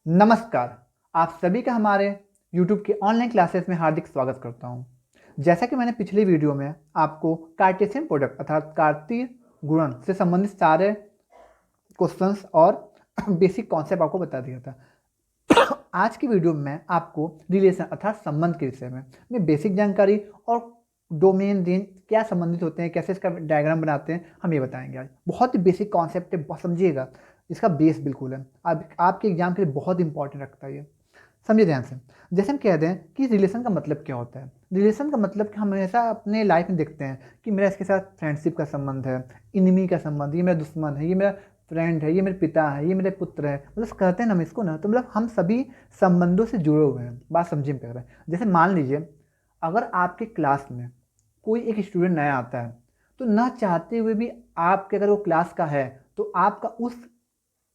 नमस्कार। आप सभी का हमारे YouTube के ऑनलाइन क्लासेस में हार्दिक स्वागत करता हूं। जैसा कि मैंने पिछली वीडियो में आपको कार्टेशियन प्रोडक्ट अर्थात कार्तीय गुणन से संबंधित सारे क्वेश्चंस और बेसिक कॉन्सेप्ट आपको बता दिया था। आज की वीडियो में मैं आपको रिलेशन अर्थात संबंध के विषय में बेसिक जानकारी और डोमेन रेंज क्या संबंधित होते हैं, कैसे इसका डायग्राम बनाते हैं, हम ये बताएंगे। आज बहुत ही बेसिक कॉन्सेप्ट है, बहुत समझिएगा, इसका बेस बिल्कुल है। आपके एग्जाम के लिए बहुत इंपॉर्टेंट रखता है ये, समझिए ध्यान से। जैसे हम कह दें कि रिलेशन का मतलब क्या होता है। रिलेशन का मतलब कि हम हमेशा अपने लाइफ में देखते हैं कि मेरा इसके साथ फ्रेंडशिप का संबंध है, इनिमी का संबंध, ये मेरा दुश्मन है, ये मेरा फ्रेंड है, ये मेरे पिता है, ये मेरे पुत्र है, मतलब कहते हैं ना हम इसको ना, तो मतलब हम सभी संबंधों से जुड़े हुए हैं। बात समझिए कर रहे हैं। जैसे मान लीजिए अगर आपके क्लास में कोई एक स्टूडेंट नया आता है, तो ना चाहते हुए भी आपके अगर वो क्लास का है तो आपका उस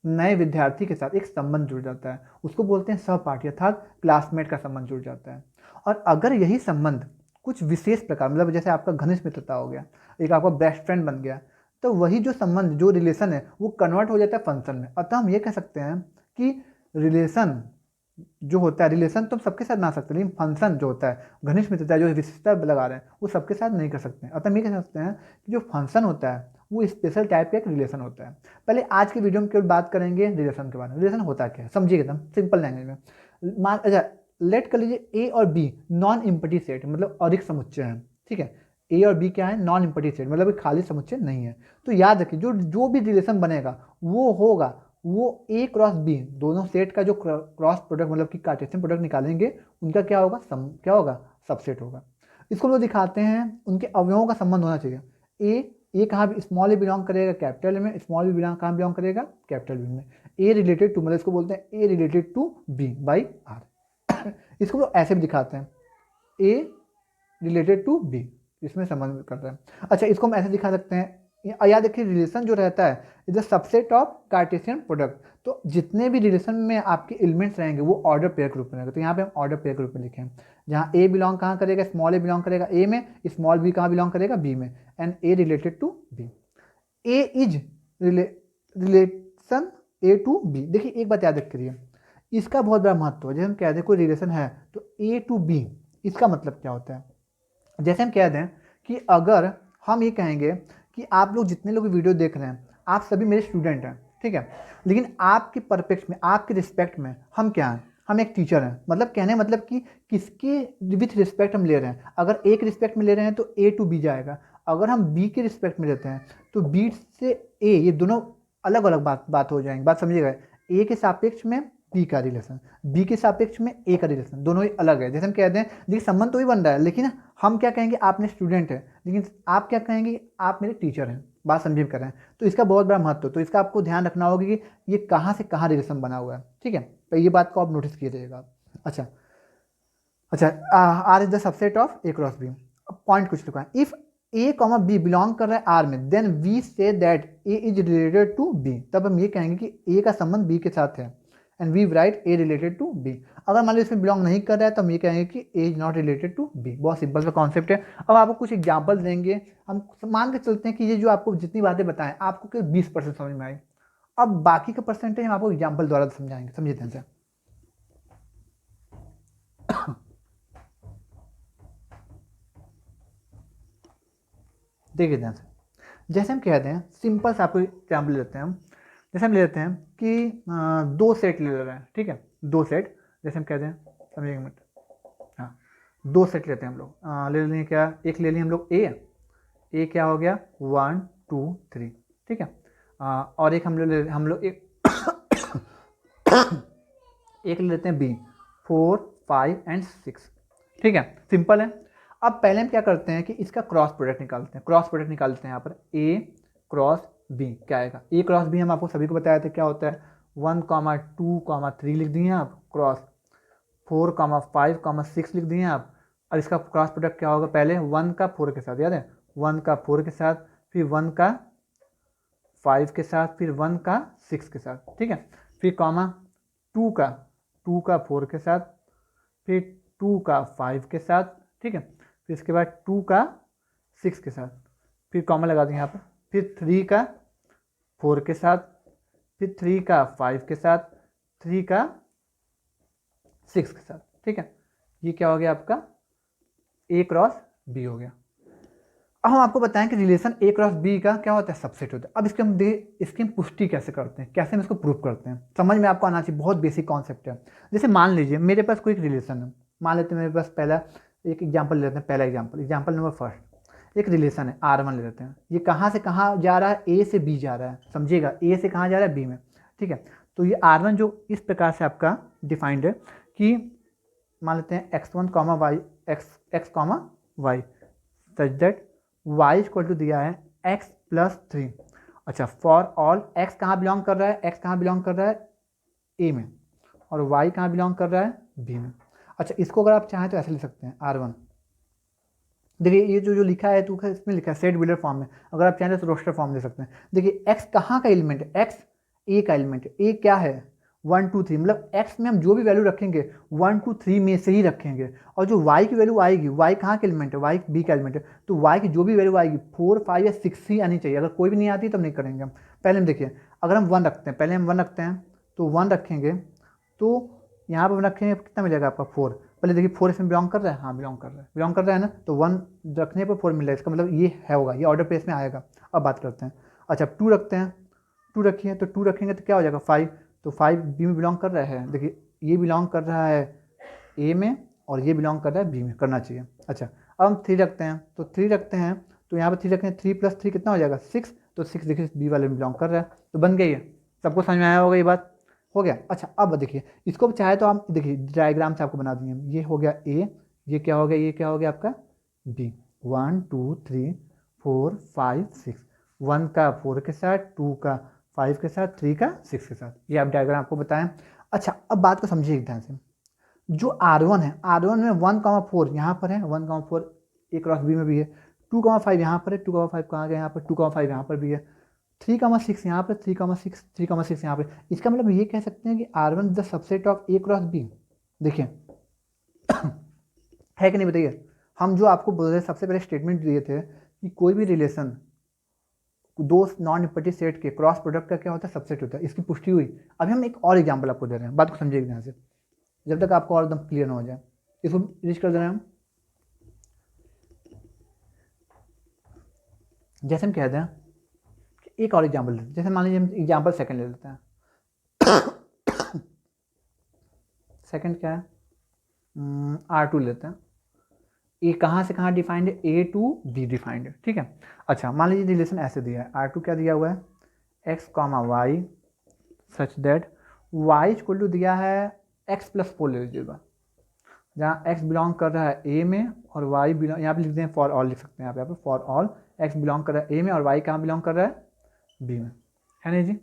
नए विद्यार्थी के साथ एक संबंध जुड़ जाता है। उसको बोलते हैं सहपाठी अर्थात क्लासमेट का संबंध जुड़ जाता है। और अगर यही संबंध कुछ विशेष प्रकार, मतलब जैसे आपका घनिष्ठ मित्रता हो गया, एक आपका बेस्ट फ्रेंड बन गया, तो वही जो संबंध जो रिलेशन है वो कन्वर्ट हो जाता है फंक्शन में। अतः हम ये कह सकते हैं कि रिलेशन जो होता है, रिलेशन तो हम सबके साथ ना सकते, लेकिन फंक्शन जो होता है, घनिष्ठ मित्रता जो रिश्ता लगा रहे हैं, वो सबके साथ नहीं कर सकते हैं। अतः हम ये कह सकते हैं कि जो फंक्शन होता है वो स्पेशल टाइप का एक रिलेशन होता है। पहले आज की वीडियो में केवल बात करेंगे रिलेशन के बारे में। रिलेशन होता क्या है समझिए एकदम सिंपल लैंग्वेज में। मान अच्छा लेट कर लीजिए ए और बी नॉन इम्पटी सेट, मतलब अधिक समुच्चय है। ठीक है, ए और बी क्या है, नॉन इम्पटी सेट, मतलब खाली समुच्चय नहीं है। तो याद रखिए जो जो भी रिलेशन बनेगा वो होगा वो ए क्रॉस बी, दोनों सेट का जो क्रॉस प्रोडक्ट मतलब कि कार्टेशियन प्रोडक्ट निकालेंगे उनका क्या होगा, क्या होगा, सबसेट होगा। इसको हम लोग दिखाते हैं, उनके अवयवों का संबंध होना चाहिए। ए कहाँ भी स्मॉल ए बिलोंग करेगा कैपिटल में, स्मॉल बी बिलोंग कहाँ बिलोंग करेगा कैपिटल बी में। ए रिलेटेड टू, मतलब इसको बोलते हैं A related to B by R. इसको लोग ऐसे भी दिखाते हैं, ए रिलेटेड टू बी, इसमें संबंध करता है। अच्छा इसको हम ऐसे दिखा सकते हैं, याद रखिए रिलेशन जो रहता है is the subset of Cartesian product. तो जितने भी रिलेशन में आपके एलिमेंट्स रहेंगे वो ऑर्डर पेयर के रूप में रहेंगे। तो यहाँ पे हम ऑर्डर पेयर के रूप में लिखे हैं, जहाँ ए बिलोंग कहाँ करेगा, स्मॉल ए बिलोंग करेगा ए में, स्मॉल बी कहाँ बिलोंग करेगा बी में, and A related to B. A is relation A to B. देखिए एक बात याद रखिए, इसका बहुत बड़ा महत्व है। जैसे हम कह दें कोई रिलेशन है तो ए टू बी, इसका मतलब क्या होता है। जैसे हम कह दें कि अगर हम ये कहेंगे कि आप लोग जितने लोग वीडियो देख रहे हैं आप सभी मेरे स्टूडेंट हैं, ठीक है, लेकिन आपके परपेक्ट में, आपके रिस्पेक्ट में हम क्या हैं, हम एक टीचर हैं। मतलब कहने मतलब कि किसके विथ रिस्पेक्ट हम ले रहे हैं। अगर एक रिस्पेक्ट में ले रहे हैं तो ए टू बी जाएगा, अगर हम बी के रिस्पेक्ट में लेते हैं तो बी से ए, ये दोनों अलग अलग बात हो जाएंगे। बात समझिएगा, ए के सापेक्ष में बी का रिलेशन, बी के सापेक्ष में ए का रिलेशन, दोनों ही अलग है। जैसे हम कहते हैं देखिए संबंध तो ही बन रहा है, लेकिन हम क्या कहेंगे आप मेरे स्टूडेंट हैं, लेकिन आप क्या कहेंगे आप मेरे टीचर हैं। बात समझिए कर रहे हैं, तो इसका बहुत बड़ा महत्व है। तो इसका आपको ध्यान रखना होगा कि ये कहाँ से कहाँ रिलेशन बना हुआ है, ठीक है, तो ये बात को आप नोटिस कीजिएगा। अच्छा अच्छा, R is the subset of A cross B. Point कुछ लिखा है, if A comma B belong कर रहा है आर में, then we say that A is related to B. तब हम ये कहेंगे कि ए का संबंध बी के साथ है, and we write A related to B. अगर मान लो इसमें बिलोंग नहीं कर रहा है तो हम ये कहेंगे कि A is not related to B. बहुत सिंपल सा कॉन्सेप्ट है। अब आपको कुछ एग्जाम्पल देंगे, हम मान के चलते हैं कि ये जो आपको जितनी बातें बताएं आपको केवल 20% समझ में आई। अब बाकी का परसेंटेज हम आपको एग्जाम्पल द्वारा समझाएंगे, समझिए ध्यान से। देखिए ध्यान से, जैसे हम कहते हैं सिंपल सा आपको एग्जाम्पल लेते हैं हम। जैसे हम ले लेते हैं कि दो सेट ले रहे हैं, ठीक है, दो सेट। जैसे हम कहते हैं समझिए एक मिनट, हाँ, दो सेट लेते हैं हम लोग, ले लेंगे क्या, एक ले लिए हम लोग ए क्या हो गया 1 2 3, ठीक है, और एक हम लोग एक एक ले लेते हैं बी 4 5 एंड 6, ठीक है, सिंपल है। अब पहले हम क्या करते हैं कि इसका क्रॉस प्रोडक्ट निकालते हैं, क्रॉस प्रोडक्ट निकालते हैं यहाँ पर ए क्रॉस बी क्या आएगा। ए क्रॉस बी हम आपको सभी को बताया था क्या होता है, 1,2,3 लिख दिए आप, क्रॉस 4,5,6 लिख दिए आप। और इसका क्रॉस प्रोडक्ट क्या होगा, पहले 1 का 4 के साथ, याद है 1 का 4 के साथ, फिर 1 का 5 के साथ, फिर 1 का 6 के साथ, ठीक है, फिर कॉमा 2 का 4 के साथ, फिर 2 का 5 के साथ, ठीक है, फिर इसके बाद 2 का 6 के साथ, फिर कॉमा लगा देंगे यहाँ पर, फिर 3 का 4 के साथ, फिर 3 का 5 के साथ, 3 का 6 के साथ, ठीक है। ये क्या हो गया आपका A क्रॉस B हो गया। अब हम आपको बताएं कि रिलेशन A क्रॉस B का क्या होता है, सबसेट होता है। अब इसकी हम पुष्टि कैसे करते हैं, कैसे हम इसको प्रूव करते हैं, समझ में आपको आना चाहिए, बहुत बेसिक कॉन्सेप्ट है। जैसे मान लीजिए मेरे पास कोई एक रिलेशन है, मान लेते हैं मेरे पास पहला एक एग्जाम्पल ले लेते हैं, पहला एग्जाम्पल नंबर फर्स्ट, एक रिलेशन है R1 ले लेते हैं। ये कहाँ से कहाँ जा रहा है, A से B जा रहा है, समझिएगा, A से कहाँ जा रहा है, B में, ठीक है। तो ये R1 जो इस प्रकार से आपका डिफाइंड है कि मान लेते हैं x1 comma Y x comma Y such that y equal to दिया है x प्लस 3। अच्छा, फॉर ऑल x कहाँ बिलोंग कर रहा है, x कहाँ बिलोंग कर रहा है A में, और y कहाँ बिलोंग कर रहा है B में। अच्छा, इसको अगर आप चाहें तो ऐसे लिख सकते हैं R1, देखिए ये जो जो लिखा है तो इसमें लिखा है सेट बिल्डर फॉर्म में, अगर आप चाहें तो रोस्टर फॉर्म ले सकते हैं। देखिए x कहाँ का एलिमेंट है, x A का एलिमेंट है। A क्या है 1 2 3, मतलब x में हम जो भी वैल्यू रखेंगे 1 2 3 में से ही रखेंगे, और जो y की वैल्यू आएगी, y कहाँ का एलिमेंट है, y B का एलिमेंट है, तो y की जो भी वैल्यू आएगी 4 5 या 6 ही आनी चाहिए। अगर कोई भी नहीं आती तो हम नहीं करेंगे हम। पहले हम देखिए, अगर हम 1 रखते हैं, पहले हम 1 रखते हैं, तो 1 रखेंगे तो यहाँ पर रखेंगे कितना मिलेगा आपका 4। पहले देखिए 4 इसमें बिलोंग कर रहा है, हाँ बिलोंग कर रहा है ना, तो 1 रखने पर 4 मिल रहा है, इसका मतलब ये है होगा, ये ऑर्डर प्लेस में आएगा। अब बात करते हैं, अच्छा 2 रखते हैं, 2 रखिए, तो 2 रखेंगे तो क्या हो जाएगा 5, तो 5 बी में बिलोंग कर रहा है। देखिए ये बिलोंग कर रहा है ए में और ये बिलोंग कर रहा है बी में, करना चाहिए। अच्छा, अब हम 3 रखते हैं, तो 3 रखते हैं, तो यहाँ पर 3 रखें, 3 प्लस 3 कितना हो जाएगा 6, तो 6 देखिए बी वाले में बिलोंग कर रहा है, तो बन गई है। सबको समझ में आया होगा ये बात, हो गया। अच्छा, अब देखिए इसको चाहे तो आप देखिए डायग्राम से आपको बना दिए, ये हो गया ए, ये क्या हो गया, ये क्या हो गया आपका बी। 1 2 3 4 5 6, 1 का 4 के साथ, 2 का 5 के साथ, 3 का 6 के साथ, ये आप डायग्राम आपको बताएं। अच्छा, अब बात को समझिए ध्यान से, जो R1 है, R1 में 1,4 यहाँ पर है, 1,4 A क्रॉस B में भी है, 2,5 यहाँ पर है, 2,5 कहाँ गया यहाँ पर, 2,5 यहाँ पर भी है, 3,6 यहाँ पर, 3,6 3,6 यहाँ पर। इसका मतलब ये कह सकते हैं कि R1 the subset of A cross B। देखिए है कि नहीं बताइए, हम जो आपको बोल रहे सबसे पहले स्टेटमेंट दिए थे कि कोई भी रिलेशन दो नॉन निपटी सेट के क्रॉस प्रोडक्ट का क्या होता है, सबसेट होता है, इसकी पुष्टि हुई। अभी हम एक और एग्जाम्पल आपको दे रहे हैं, बात को समझिए ध्यान से, जब तक आपको और एकदम क्लियर ना हो जाए, इसको रीच कर दे रहे हैं हम। जैसे हम कहते हैं कि एक और एग्जाम्पल लेते हैं, जैसे मान लीजिए हम एग्जाम्पल सेकंड ले लेते हैं। सेकंड क्या है, R2 लेते हैं। ये कहाँ से कहाँ डिफाइंड है, A टू B डिफाइंड है, ठीक है। अच्छा, मान लीजिए रिलेशन ऐसे दिया है, R2 क्या दिया हुआ है x comma Y such that y equal to दिया है x प्लस 4 ले लीजिएगा, जहाँ x बिलोंग कर रहा है A में और y बिलोंग, यहाँ पे लिख दें फॉर ऑल लिख सकते हैं आप यहाँ पे, फॉर ऑल x बिलोंग कर रहा है A में और y कहाँ बिलोंग कर रहा है B में, है नहीं जी।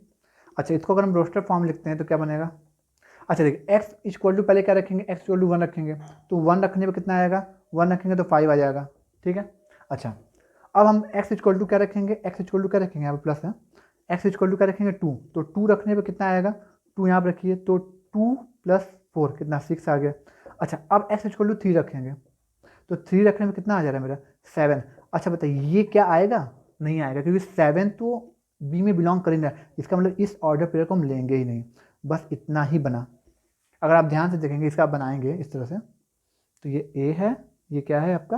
अच्छा, इसको अगर हम रोस्टर फॉर्म लिखते हैं तो क्या बनेगा, अच्छा देखिए x इक्वल टू पहले क्या रखेंगे, x इक्वल टू 1 रखेंगे, तो 1 रखने पे कितना आएगा, 1 रखेंगे तो 5 आ जाएगा, ठीक है। अच्छा, अब हम x इक्वल टू क्या रखेंगे, x इक्वल टू क्या रखेंगे, यहाँ पे प्लस है, x इक्वल टू क्या रखेंगे 2, तो 2 रखने पे कितना आएगा, 2 यहाँ पर रखिए, तो 2 प्लस 4 कितना 6 आ गया। अच्छा, अब x इक्वल टू 3 रखेंगे, तो 3 रखने में कितना आ जा रहा है मेरा 7। अच्छा बताइए ये क्या आएगा, नहीं आएगा, क्योंकि 7 तो बी में बिलोंग कर ही नहीं रहा है, इसका मतलब इस ऑर्डर पेयर को हम लेंगे ही नहीं, बस इतना ही बना। अगर आप ध्यान से देखेंगे, इसका आप बनाएंगे इस तरह से, तो ये A है, ये क्या है आपका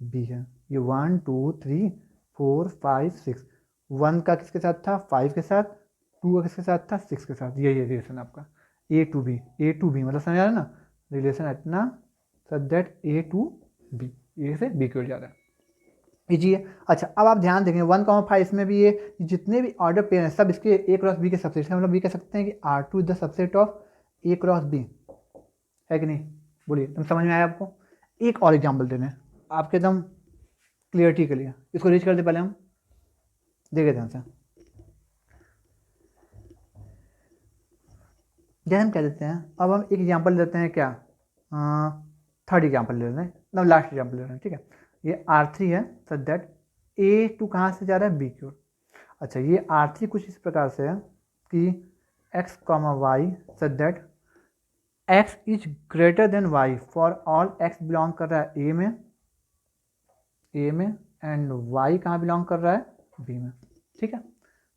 B है, ये 1 2 3 4 5 6, 1 का किसके साथ था 5 के साथ, 2 का किसके साथ था 6 के साथ, ये रिलेशन आपका A टू B मतलब समझ आ रहा है ना, रिलेशन इतना such that A to B, A से B की ओर जा रहा है, कीजिए। अच्छा, अब आप ध्यान देंगे 1,5 इसमें भी ये जितने भी ऑर्डर पेयर हैं सब इसके A क्रॉस B के सबसेट हैं, मतलब ये कह सकते हैं कि R2 is the subset of A cross B, है कि नहीं, बोलिए तुम समझ में आया आपको। एक और एग्जाम्पल देने आपके एकदम क्लियरिटी के लिए, इसको रीच कर दे पहले हम देखे ध्यान से, जैसे हम कह देते हैं, अब हम एक एग्जाम्पल लेते हैं क्या, थर्ड एग्जाम्पल ले लेते हैं, मतलब लास्ट एग्जाम्पल ले रहे हैं, ठीक है। ये R3 है सच दैट A टू कहाँ से जा रहा है B की ओर। अच्छा, ये R3 कुछ इस प्रकार से है कि x comma Y such that x is greater than y for all x belong कर रहा है A में एंड y कहाँ बिलोंग कर रहा है B में, ठीक है।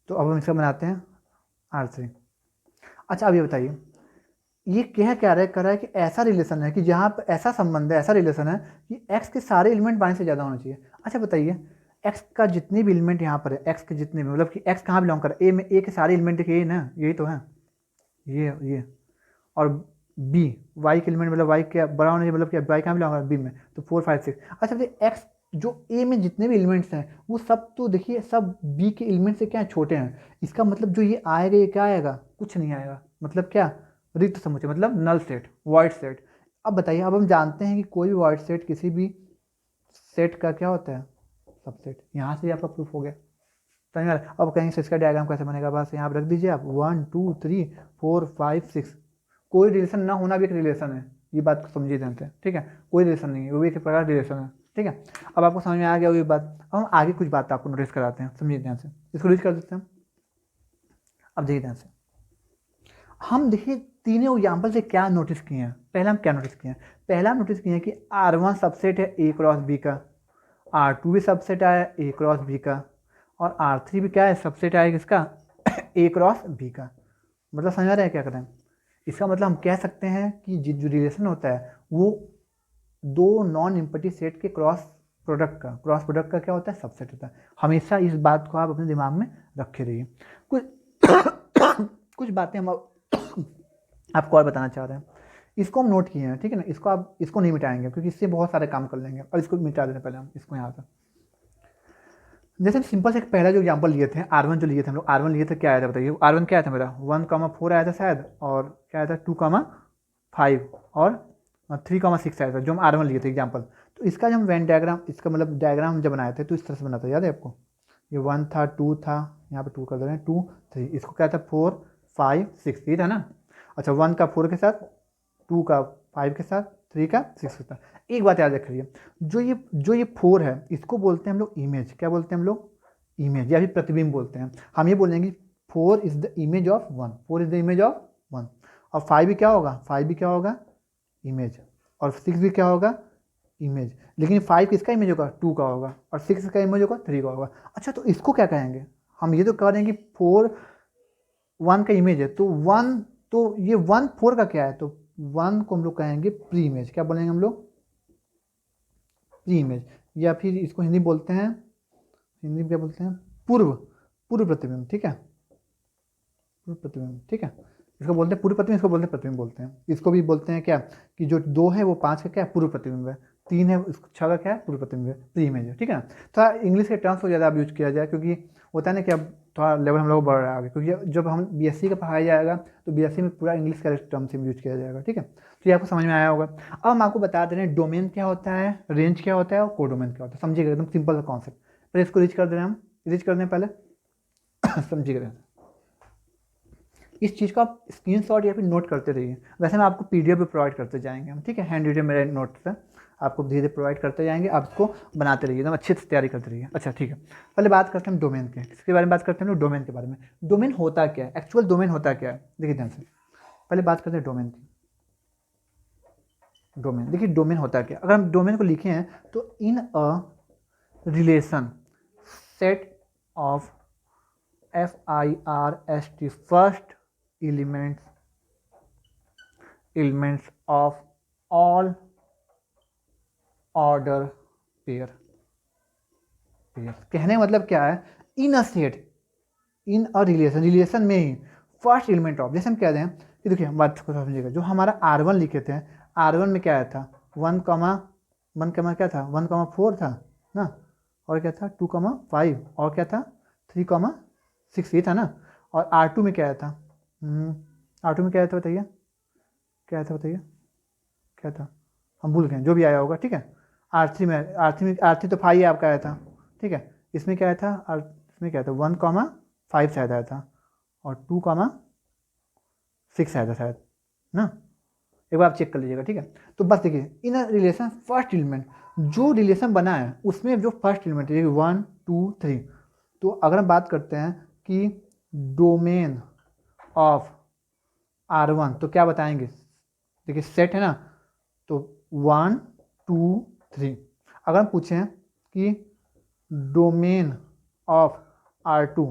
तो अब हम इसका बनाते हैं R3। अच्छा, अब ये बताइए ये क्या रहा है कि ऐसा रिलेशन है कि जहाँ पर ऐसा संबंध है, ऐसा रिलेशन है कि एक्स के सारे एलिमेंट वाई से ज़्यादा होना चाहिए। अच्छा बताइए, एक्स का जितने भी एलिमेंट यहाँ पर है, एक्स के जितने भी, मतलब कि एक्स कहाँ बिलोंग कर रहा है, ए में, ए के सारे एलिमेंट देखिए ना, यही तो है, ये और बी, वाई के एलिमेंट मतलब वाई क्या बड़ा होना चाहिए, मतलब क्या वाई कहाँ बिलोंग कर रहा है, बी में, तो 4 5 6। अच्छा देखिए एक्स जो ए में जितने भी एलिमेंट्स हैं वो सब तो देखिए सब बी के एलिमेंट से क्या है, छोटे हैं। इसका मतलब जो ये आएगा, ये क्या आएगा, कुछ नहीं आएगा, मतलब क्या, रिक्त समुच्चय, मतलब नल सेट, वॉइड सेट। अब बताइए, अब हम जानते हैं कि कोई भी वॉइड सेट किसी भी सेट का क्या होता है, सबसेट। यहाँ से आपका प्रूफ हो गया। समझ में आ रहा है? अब कहीं से इसका डायग्राम कैसे बनेगा, बस यहाँ पर रख दीजिए आप 1 2 3 4 5 6। कोई रिलेशन ना होना भी एक रिलेशन है, ये बात को समझिए ध्यान से, ठीक है। कोई रिलेशन नहीं है, वो भी एक प्रकार रिलेशन है, ठीक है। अब आपको समझ में आ गया वो बात। अब हम आगे कुछ बात आपको नोटिस कराते हैं, समझिए ध्यान से, इसको रीच कर देते हैं। अब देखिए ध्यान से, हम देखिए तीनों एग्जाम्पल से क्या नोटिस किए हैं। पहला हम क्या नोटिस किए हैं, पहला हम नोटिस किए हैं कि R1 सबसेट है A क्रॉस B का, R2 भी सबसेट आया A क्रॉस B का, और R3 भी क्या है, सबसेट आया किसका, A क्रॉस B का। मतलब समझ आ रहा है क्या करें। इसका मतलब हम कह सकते हैं कि जो रिलेशन होता है वो दो नॉन इम्पटी सेट के क्रॉस प्रोडक्ट का क्या होता है, सबसेट होता है। हमेशा इस बात को आप अपने दिमाग में रखे रहिए। कुछ कुछ बातें हम आपको और बताना चाह रहे हैं, इसको हम नोट किए हैं, ठीक है ना। इसको आप इसको नहीं मिटाएंगे क्योंकि इससे बहुत सारे काम कर लेंगे, और इसको मिटा देने पहले हम इसको यहाँ से। जैसे सिंपल से पहला जो एग्जांपल लिए थे, R1 जो लिए थे हम लोग, R1 लिए थे, क्या आया था बताइए, R1 क्या आया था मेरा 1,4 आया था शायद, और क्या आया था 2,5 और 3,6 आया था, जो हम R1 लिए थे एग्जांपल। तो इसका जब वेन डायग्राम, इसका मतलब डायग्राम जब बनाए थे तो इस तरह से बना था, याद है आपको। ये 1 था, 2 था, यहाँ पे 2 कर दे रहे हैं, 2 3, इसको क्या था 4 5 6, ये था ना। अच्छा 1 का 4 के साथ, 2 का 5 के साथ, 3 का 6 के साथ। एक बात याद रखिए, जो ये 4 है इसको बोलते हैं हम लोग इमेज, क्या बोलते हैं हम लोग, इमेज या फिर प्रतिबिंब बोलते हैं। हम ये बोलेंगे 4 is the image of 1, 4 is the image of 1। और 5 भी क्या होगा, 5 भी क्या होगा, इमेज। और 6 भी क्या होगा, इमेज। लेकिन 5 किसका इमेज होगा, 2 का होगा, और 6 का इमेज होगा, 3 का होगा। अच्छा तो इसको क्या कहेंगे, हम ये तो कह रहे हैं कि 4 1 का इमेज है, तो 1, तो ये 1 4 का क्या है, तो 1 को हम लोग कहेंगे प्री इमेज, क्या बोलेंगे हम लोग, प्री इमेज। या फिर इसको हिंदी बोलते हैं, हिंदी में क्या बोलते हैं, पूर्व पूर्व प्रतिबिंब, ठीक है, पूर्व प्रतिबिंब, ठीक है। इसको बोलते हैं पूर्व प्रतिबिंब, इसको बोलते हैं प्रतिबिंब बोलते हैं। इसको भी बोलते हैं क्या, कि जो 2 है वो 5 का क्या है, पूर्व प्रतिबिंब है, 3 है उसको 6 का क्या है, पूर्व प्रतिबिंब है, प्री इमेज है, ठीक है ना। थोड़ा इंग्लिश के टर्म्स को ज़्यादा अब यूज किया जाए, क्योंकि होता है ना कि अब थोड़ा लेवल हम लोग बढ़ रहा है आगे, क्योंकि जब हम BSc का पढ़ाया जाएगा तो BSc में पूरा इंग्लिश का टर्म से यूज किया जाएगा, ठीक है। तो ये आपको समझ में आया होगा। अब हम आपको बता दे रहे हैं डोमेन क्या होता है, रेंज क्या होता है, और कोडोमेन क्या होता है। समझिएगा, एकदम सिंपल सा कॉन्सेप्ट। पहले इसको रीच कर दे रहे हैं हम, रीच कर दें पहले समझिएगा। इस चीज़ को आप स्क्रीनशॉट या फिर नोट करते रहिए। वैसे मैं आपको PDF भी प्रोवाइड करते जाएंगे हम, ठीक है, हैंड रिटन मेरे नोट से आपको धीरे धीरे प्रोवाइड करते जाएंगे, आप इसको बनाते रहिए, एकदम अच्छे से तैयारी करते रहिए। अच्छा ठीक है, पहले बात करते हैं डोमेन के, किसके बारे में बात करते हैं हम लोग, डोमेन के बारे में। डोमेन होता क्या है, एक्चुअल डोमेन होता क्या है, देखिए ध्यान से, पहले बात करते हैं डोमेन की। डोमेन देखिए, डोमेन होता क्या, अगर हम डोमेन को लिखे हैं तो in a relation set of FIRST first elements of all order pair। कहने का मतलब क्या है, इन a set, in a relation में ही फर्स्ट एलिमेंट ऑफ, जैसे हम कह रहे हैं कि देखिए हम बात को समझिएगा, जो हमारा R1 लिखे थे, R1 में क्या आया था 1, क्या था 1,4 था ना, और क्या था 2,5, और क्या था 3,6, ये था ना। और R2 में क्या आया था, R2 में क्या आया था बताइए, क्या आया था बताइए, क्या था, हम भूल गए, जो भी आया होगा, ठीक है। R3 तो 5 आपका आया था, ठीक है। इसमें क्या आया था, इसमें क्या था 1,5 शायद आया था, और 2,6 आया था शायद ना, एक बार आप चेक कर लीजिएगा, ठीक है। तो बस देखिए, इन रिलेशन फर्स्ट एलिमेंट, जो रिलेशन बना है उसमें जो फर्स्ट एलिमेंट है 1 2 3। तो अगर हम बात करते हैं कि डोमेन ऑफ R1, तो क्या बताएंगे, देखिए सेट है ना, तो 1 2 3। अगर हम पूछें कि डोमेन ऑफ R2,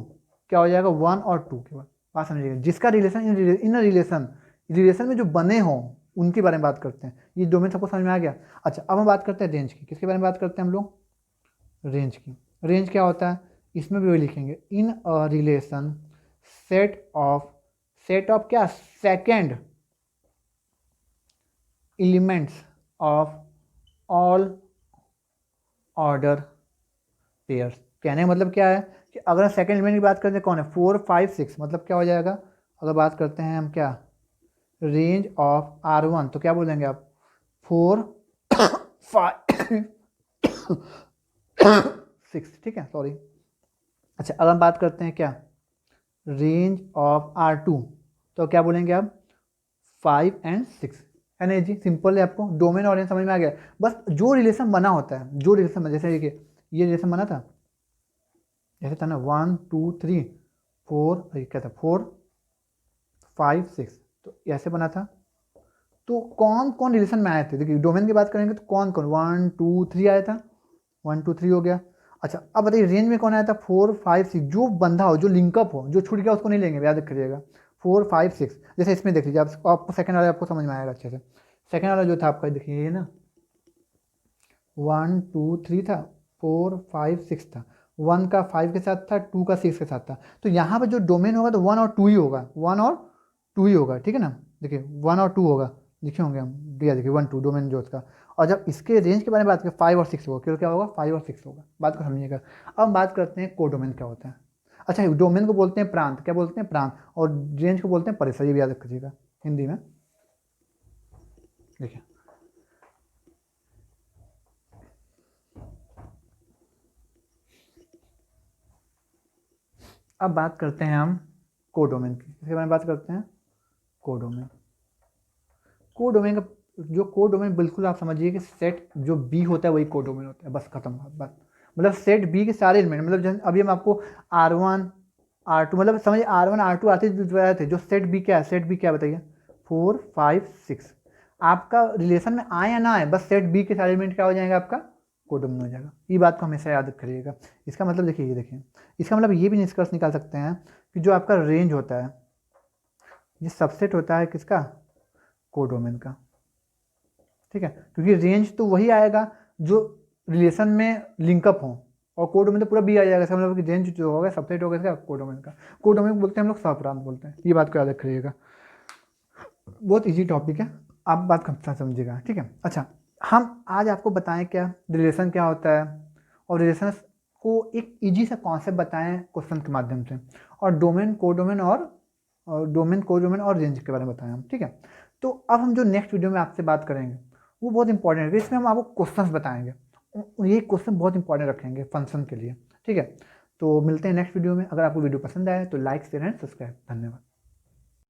क्या हो जाएगा 1 और 2 के बाद, बात समझिएगा, जिसका रिलेशन इन रिलेशन रिलेशन में जो बने हों उनके बारे में बात करते हैं। ये डोमेन सबको समझ में आ गया। अच्छा, अब हम बात करते हैं रेंज की। किसके बारे में बात करते हैं हम लोग? रेंज की। रेंज क्या होता है? इसमें भी वही लिखेंगे, इन अ रिलेशन सेट ऑफ क्या, second elements of all order pairs. कहने का मतलब क्या है कि अगर सेकेंड एलिमेंट की बात करते हैं, कौन है? 4 5 6, मतलब क्या हो जाएगा? अगर बात करते हैं हम क्या, रेंज ऑफ R1, तो क्या बोलेंगे आप? 4 5 6, ठीक है, सॉरी। अच्छा, अगर हम बात करते हैं क्या, रेंज ऑफ R2, तो क्या बोलेंगे आप? 5 एंड 6, है ना जी? सिंपल है, आपको डोमेन और रेंज समझ में आ गया। बस जो रिलेशन बना होता है, जो रिलेशन, जैसे देखिए ये रिलेशन बना था, जैसे था ना 1 2 3 4, क्या था, 4 5 6, तो ऐसे बना था। तो कौन कौन रिलेशन में आए थे? देखिए डोमेन की बात करेंगे तो कौन कौन, 1 2 3 आया था, 1 2 3 हो गया। अच्छा, अब बताइए रेंज में कौन आया था? 4 5 6, जो बंधा हो, जो लिंकअप हो, जो छूट गया उसको नहीं लेंगे, याद रखिएगा। 4 5 6, जैसे इसमें देख लीजिए आपको सेकंड वाला आपको समझ में आएगा अच्छे से। सेकंड वाला जो था आपका, देखिए ये ना 1 2 3 था, 4 5 6 था, 1 का 5 के साथ था, 2 का 6 के साथ था। तो यहाँ पर जो डोमेन होगा तो 1 और 2 ही होगा, 1 और 2 ही होगा, ठीक है ना? देखिए 1 और 2 होगा, लिखे होंगे हम, दिया देखिए 1 2 डोमेन जो उसका। और जब इसके रेंज के बारे में बात करें 5 और 6 होगा, क्यों क्या होगा? 5 और 6 होगा। बात को समझिएगा। अब हम बात करते हैं कोडोमेन क्या होता है। अच्छा, डोमेन को बोलते हैं प्रांत, क्या बोलते हैं? प्रांत। और रेंज को बोलते हैं परिसर, ये भी याद रखिएगा हिंदी में। देखिए अब बात करते हैं हम कोडोमेन की। इसके बारे में बात करते हैं, कोडोमेन। कोडोमेन का जो कोडोमेन, बिल्कुल आप समझिए कि सेट जो बी होता है वही कोडोमेन होता है, बस खत्म बात। मतलब सेट बी के सारे एलिमेंट, मतलब अभी हम आपको R1 R2, मतलब समझिए R1 R2 R3 बताए थे। जो सेट बी क्या है? सेट बी क्या है बताइए? 4 5 6। आपका रिलेशन में आए या ना आए, बस सेट बी के सारे एलिमेंट क्या हो जाएगा? आपका कोडोमेन हो जाएगा। ये बात को हमेशा याद करिएगा। इसका मतलब देखिए, ये देखिए, इसका मतलब ये भी निष्कर्ष निकाल सकते हैं कि जो आपका रेंज होता है, ये सबसेट होता है किसका? कोडोमेन का, ठीक है? क्योंकि रेंज तो वही आएगा जो रिलेशन में लिंकअप हो, और कोडोमेन तो पूरा बी आ जाएगा। इसका मतलब कि रेंज जो होगा सबसेट होगा इसका कोडोमेन का। कोडोमेन बोलते हैं हम लोग सहप्रांत बोलते हैं। ये बात को याद रखिएगा, बहुत इजी टॉपिक है, आप बात कब समझिएगा, ठीक है? अच्छा, हम आज आपको बताएं क्या रिलेशन क्या होता है, और रिलेशन को एक इजी सा कॉन्सेप्ट बताएं क्वेश्चन के माध्यम से, और डोमेन कोडोमेन और डोमेन कोडोमेन और रेंज के बारे में बताएं हम, ठीक है? तो अब हम जो नेक्स्ट वीडियो में आपसे बात करेंगे वो बहुत इंपॉर्टेंट है। इसमें हम आपको क्वेश्चंस बताएंगे, ये क्वेश्चन बहुत इंपॉर्टेंट रखेंगे फंक्शन के लिए, ठीक है? तो मिलते हैं नेक्स्ट वीडियो में। अगर आपको वीडियो पसंद आए तो लाइक शेयर एंड सब्सक्राइब। धन्यवाद।